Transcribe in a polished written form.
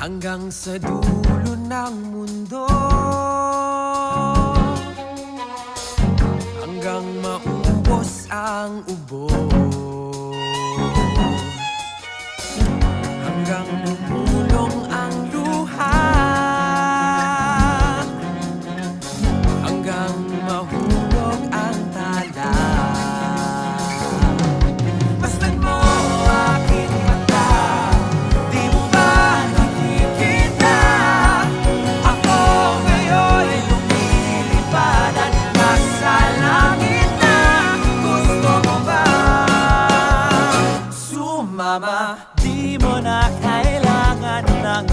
hanggang sa dulo ng mundo, hanggang maubos ang ubo, hanggang bumulong ang luha, hanggang mahulog ang tala. Masdan mo aking mata, di mo ba nakikita? Ako ngayon ay lumilipad at nasa langit na. Gusto mo ba sumama? Di mo na kailangan ng